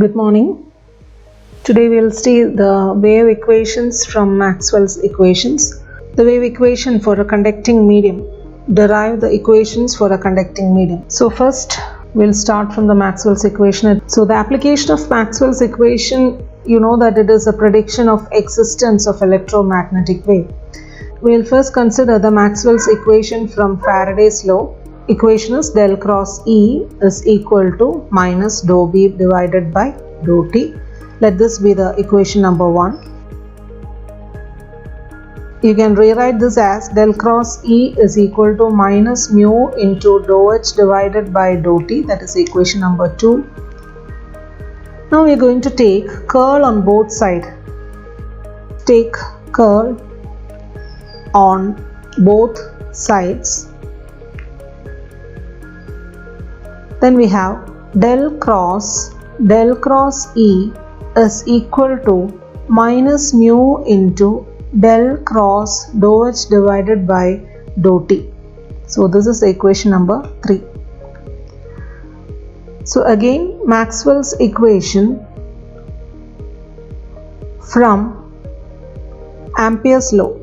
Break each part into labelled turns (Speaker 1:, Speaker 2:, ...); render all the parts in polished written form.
Speaker 1: Good morning. Today we will see the wave equations from Maxwell's equations. The wave equation for a conducting medium. Derive the equations for a conducting medium. So first we'll start from the Maxwell's equation. So the application of Maxwell's equation, you know that it is a prediction of existence of electromagnetic wave. We'll first consider the Maxwell's equation from Faraday's law. Equation is del cross E is equal to minus dou B divided by dou T. Let this be the equation number 1. You can rewrite this as del cross E is equal to minus mu into dou H divided by dou T. That is equation number 2. Now we are going to take curl on both sides. Take curl on both sides. Then we have del cross E is equal to minus mu into del cross dou H divided by dou T. So this is equation number 3. So again Maxwell's equation from Ampere's law.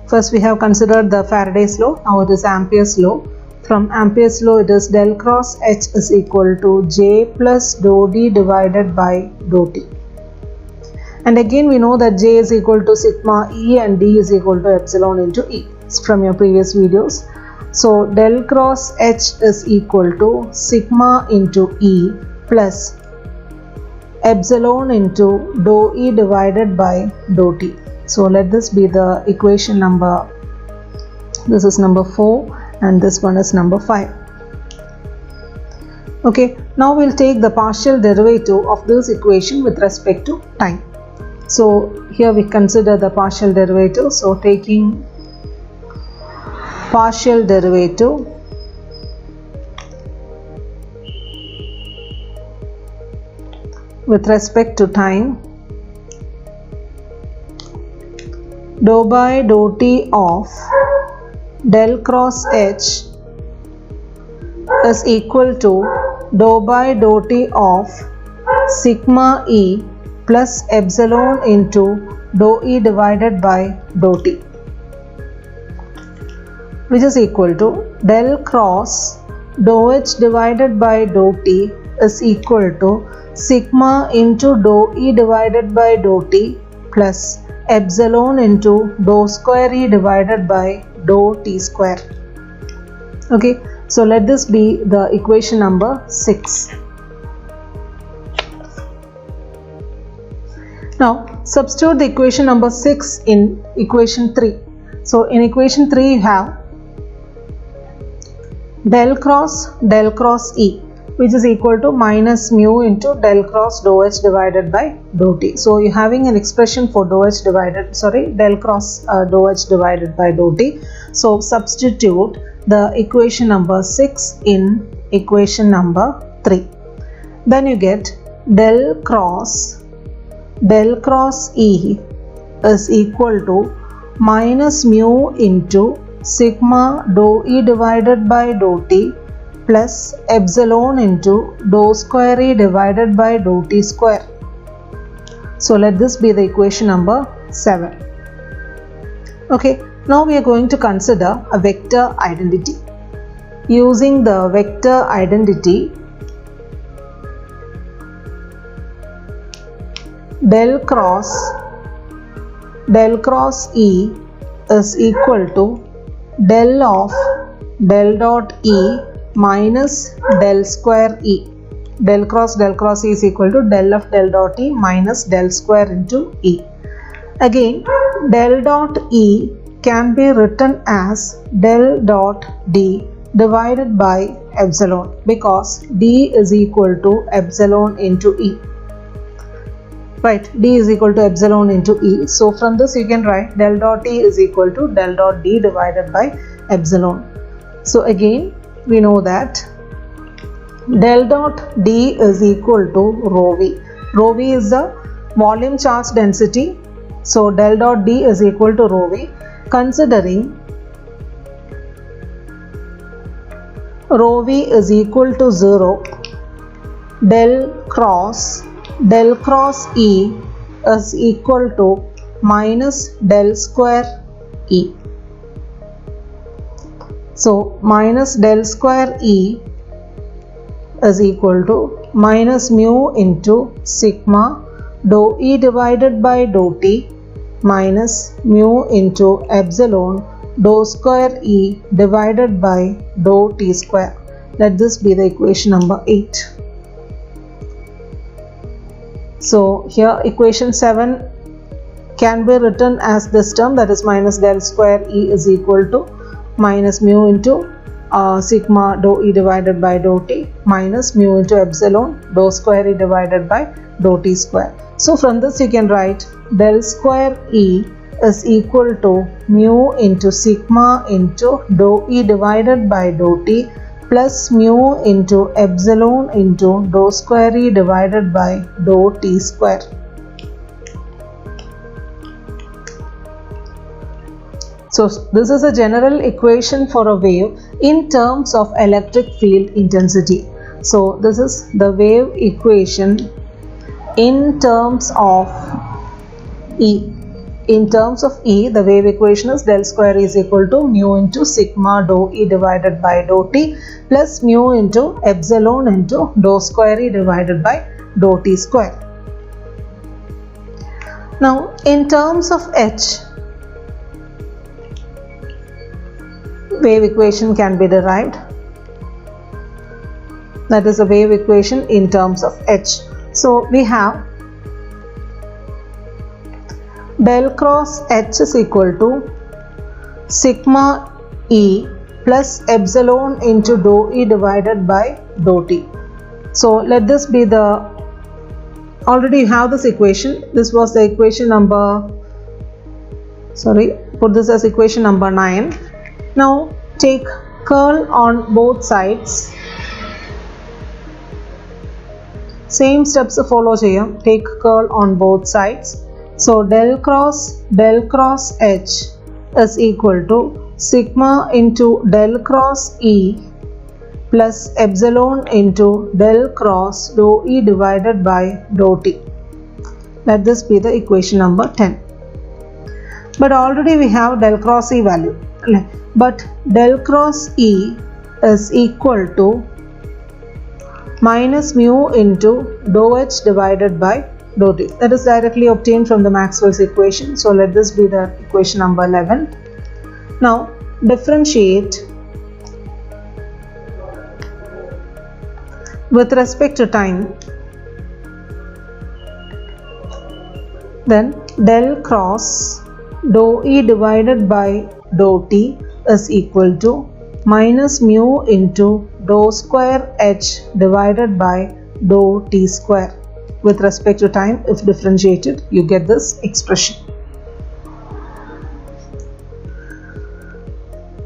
Speaker 1: First we have considered the Faraday's law, now it is Ampere's law. From Ampere's law it is del cross H is equal to J plus dou D divided by dou T. And again we know that J is equal to sigma E and D is equal to epsilon into E. It's from your previous videos. So del cross H is equal to sigma into E plus epsilon into dou E divided by dou T. So let this be the equation number, this is number 4 and this one is number 5. Okay, now we'll take the partial derivative of this equation with respect to time. So here we consider the partial derivative. So taking partial derivative with respect to time, dou by dou T of del cross H is equal to dou by dou T of sigma E plus epsilon into dou E divided by dou T, which is equal to del cross dou H divided by dou T is equal to sigma into dou E divided by dou T plus epsilon into dou square E divided by dou T square. Okay, so let this be the equation number 6. Now substitute the equation number 6 in equation 3. So in equation 3 you have del cross E, which is equal to minus mu into del cross dou H divided by dou T. So you're having an expression for del cross dou H divided by dou T. So substitute the equation number 6 in equation number 3. Then you get del cross E is equal to minus mu into sigma dou E divided by dou T plus epsilon into dou square E divided by dou T square. So let this be the equation number 7. Okay, now we are going to consider a vector identity. Using the vector identity, del cross E is equal to del of del dot E minus del square E. Del cross E is equal to del of del dot E minus del square into E. Again, del dot E can be written as del dot D divided by epsilon, because D is equal to epsilon into E. Right, D is equal to epsilon into E. So from this you can write del dot E is equal to del dot D divided by epsilon. So again we know that del dot D is equal to rho V. Rho V is the volume charge density. So del dot D is equal to rho V. Considering rho v is equal to 0, del cross E is equal to minus del square E. So minus del square E is equal to minus mu into sigma dou E divided by dou T minus mu into epsilon dou square E divided by dou T square. Let this be the equation number 8. So here equation 7 can be written as this term, that is minus del square E is equal to minus mu into sigma dou E divided by dou T minus mu into epsilon dou square E divided by dou T square. So from this you can write del square E is equal to mu into sigma into dou E divided by dou T plus mu into epsilon into dou square E divided by dou T square. So this is a general equation for a wave in terms of electric field intensity. So this is the wave equation in terms of E. In terms of E, the wave equation is del square is equal to mu into sigma dou E divided by dou T plus mu into epsilon into dou square E divided by dou T square. Now in terms of H, wave equation can be derived. That is a wave equation in terms of H. So we have del cross H is equal to sigma E plus epsilon into dou E divided by dou T. So let this be the, already you have this equation. This was the equation number, put this as equation number 9. Now take curl on both sides. Same steps follow here. Take curl on both sides. So del cross H is equal to sigma into del cross E plus epsilon into del cross dou E divided by dou T. Let this be the equation number 10. But already we have del cross E value. But del cross E is equal to minus mu into dou H divided by dou T. That is directly obtained from the Maxwell's equation. So let this be the equation number 11. Now differentiate with respect to time. Then del cross dou E divided by dou T is equal to minus mu into dou square H divided by dou T square. With respect to time, if differentiated, you get this expression.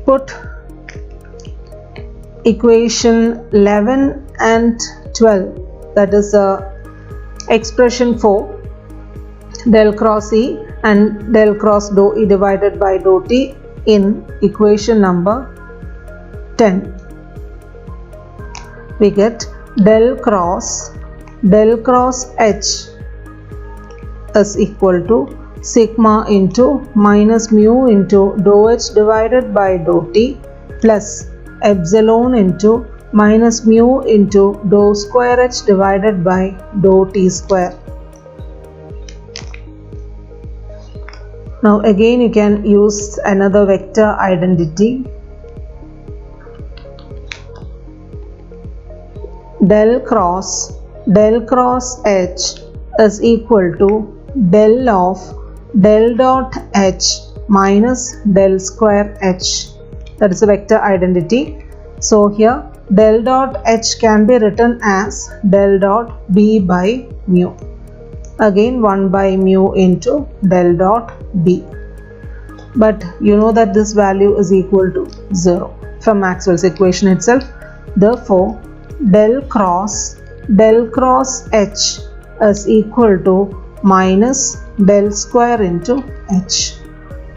Speaker 1: Put equation 11 and 12, that is expression for del cross E and del cross dou E divided by dou T in equation number 10. We get del cross H is equal to sigma into minus mu into dou H divided by dou T plus epsilon into minus mu into dou square H divided by dou T square. Now again you can use another vector identity. Del cross H is equal to del of del dot H minus del square H. That is a vector identity. So here del dot H can be written as del dot B by mu. Again 1 by mu into del dot B. But you know that this value is equal to 0 from Maxwell's equation itself. Therefore del cross H is equal to minus del square into H.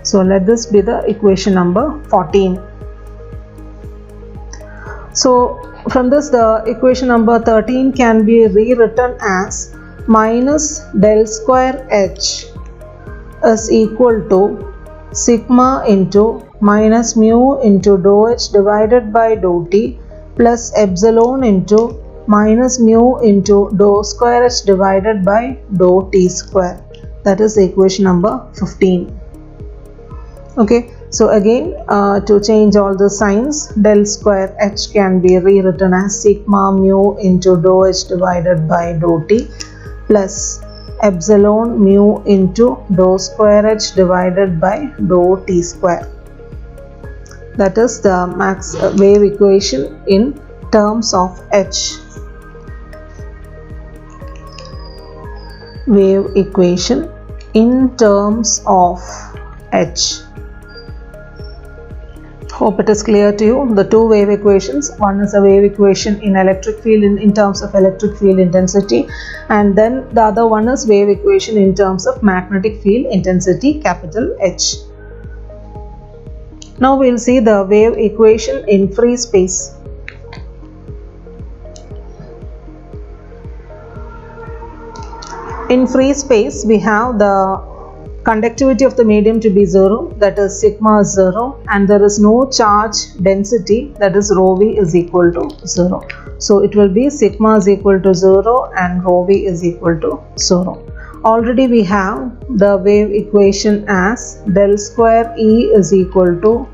Speaker 1: So let this be the equation number 14. So From this, the equation number 13 can be rewritten as minus del square h is equal to sigma into minus mu into dou h divided by dou t plus epsilon into minus mu into dou square h divided by dou t square. That is equation number 15. Okay, so again to change all the signs, del square h can be rewritten as sigma mu into dou h divided by dou t plus epsilon mu into dou square h divided by dou t square. That is the max wave equation in terms of h. Wave equation in terms of h. Hope it is clear to you. The two wave equations, one is a wave equation in electric field in terms of electric field intensity, and then the other one is wave equation in terms of magnetic field intensity, capital H. Now we will see the wave equation in free space. In free space, we have the conductivity of the medium to be 0, that is sigma is 0, and there is no charge density, that is rho v is equal to 0. So it will be sigma is equal to 0 and rho v is equal to 0. Already we have the wave equation as del square E is equal to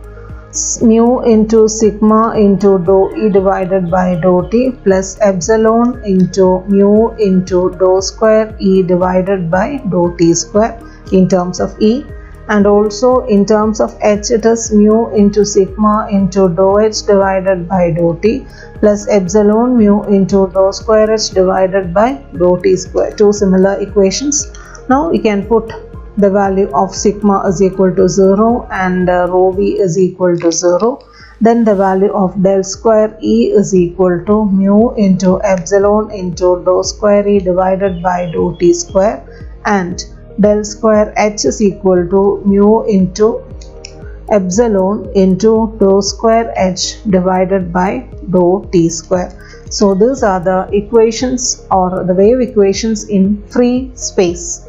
Speaker 1: mu into sigma into dou E divided by dou T plus epsilon into mu into dou square E divided by dou T square in terms of E, and also in terms of H it is mu into sigma into dou H divided by dou T plus epsilon mu into dou square H divided by dou T square. Two similar equations. Now we can put the value of sigma is equal to 0 and rho v is equal to 0. Then the value of del square E is equal to mu into epsilon into dou square E divided by dou T square, and del square H is equal to mu into epsilon into dou square H divided by dou T square. So these are the equations or the wave equations in free space.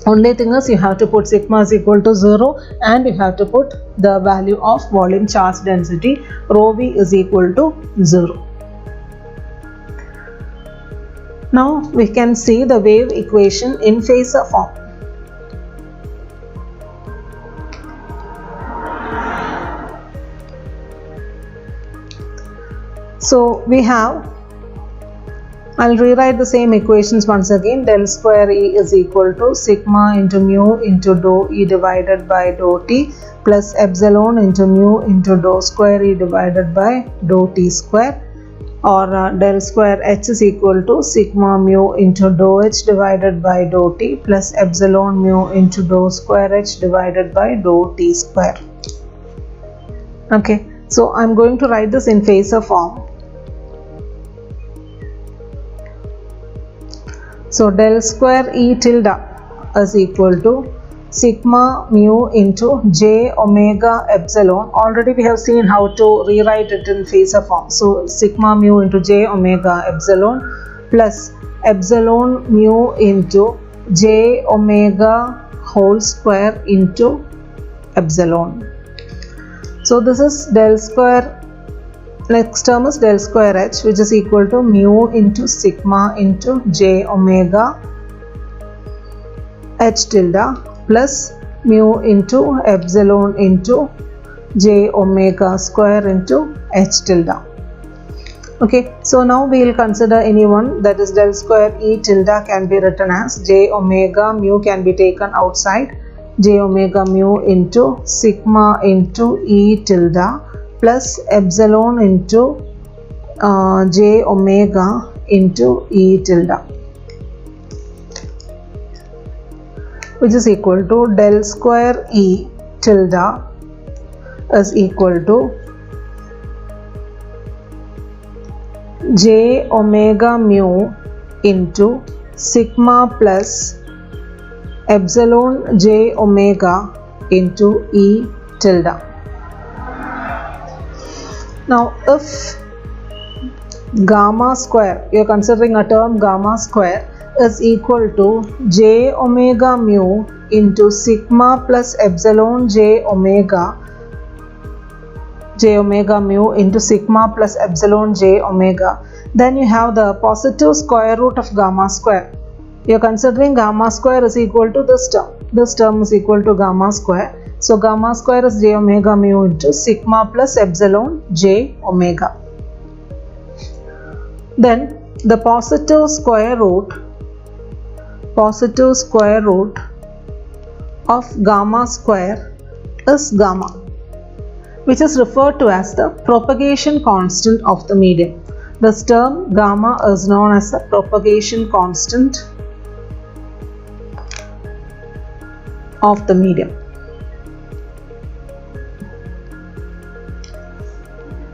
Speaker 1: Only thing is you have to put sigma is equal to 0 and you have to put the value of volume charge density rho v is equal to 0. Now we can see the wave equation in phasor form. So we have, I'll rewrite the same equations once again. Del square E is equal to sigma into mu into dou E divided by dou T plus epsilon into mu into dou square E divided by dou T square, or del square H is equal to sigma mu into dou H divided by dou T plus epsilon mu into dou square H divided by dou T square. Okay, so I'm going to write this in phasor form. So del square E tilde is equal to sigma mu into j omega epsilon. Already we have seen how to rewrite it in phasor form. So sigma mu into j omega epsilon plus epsilon mu into j omega whole square into epsilon. So this is del square. Next term is del square H, which is equal to mu into sigma into j omega H tilde plus mu into epsilon into j omega square into H tilde. Okay, so now we will consider any one, that is del square E tilde can be written as j omega, mu can be taken outside, j omega mu into sigma into E tilde plus epsilon into j omega into E tilde, which is equal to del square E tilde is equal to j omega mu into sigma plus epsilon j omega into E tilde. Now if gamma square, you are considering a term gamma square, is equal to j omega mu into sigma plus epsilon j omega mu into sigma plus epsilon j omega. Then you have the positive square root of gamma square. You are considering gamma square is equal to this term. This term is equal to gamma square. So gamma square is j omega mu into sigma plus epsilon j omega. Then the positive square root of gamma square is gamma, which is referred to as the propagation constant of the medium. This term gamma is known as the propagation constant of the medium.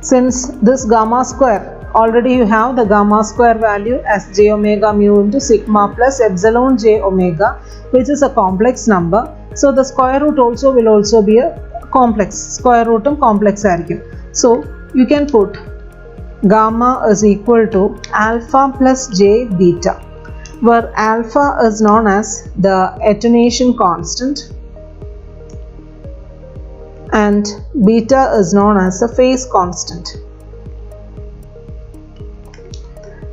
Speaker 1: Since this gamma square, already you have the gamma square value as j omega mu into sigma plus epsilon j omega, which is a complex number. So the square root also will also be a complex. Square root complex arigum. So you can put gamma is equal to alpha plus j beta, where alpha is known as the attenuation constant and beta is known as the phase constant.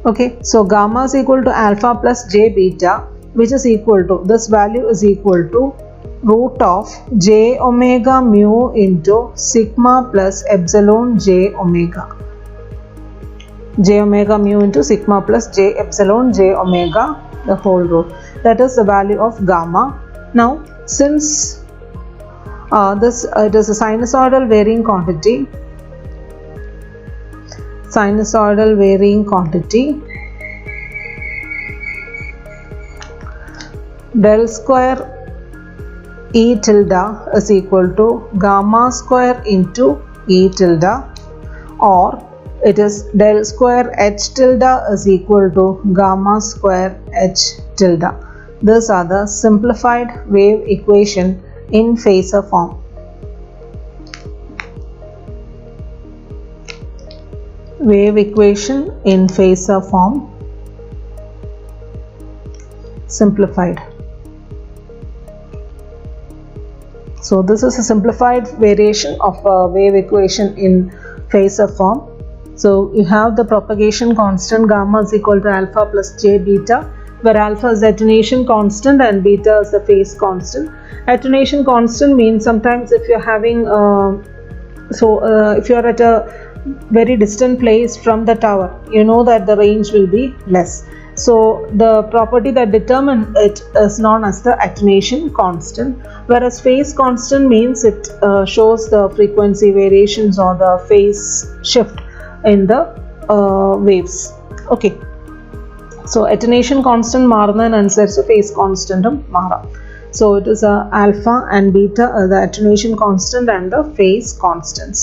Speaker 1: Okay, so gamma is equal to alpha plus j beta, which is equal to, this value is equal to root of j omega mu into sigma plus epsilon j omega. J omega mu into sigma plus j epsilon j omega, the whole root. That is the value of gamma. Now, since it is a sinusoidal varying quantity, del square E tilde is equal to gamma square into E tilde, or it is del square H tilde is equal to gamma square H tilde. These are the simplified wave equation in phasor form. Wave equation in phasor form, simplified. So this is a simplified variation of a wave equation in phasor form. So you have the propagation constant gamma is equal to alpha plus j beta, where alpha is the attenuation constant and beta is the phase constant. Attenuation constant means sometimes if you're having if you're at a very distant place from the tower, you know that the range will be less. So the property that determines it is known as the attenuation constant, whereas phase constant means it shows the frequency variations or the phase shift in the waves. Okay, so attenuation constant മാറുന്നതിനനുസരിച്ച് phase constant മാറാം. So it is alpha and beta, the attenuation constant and the phase constants.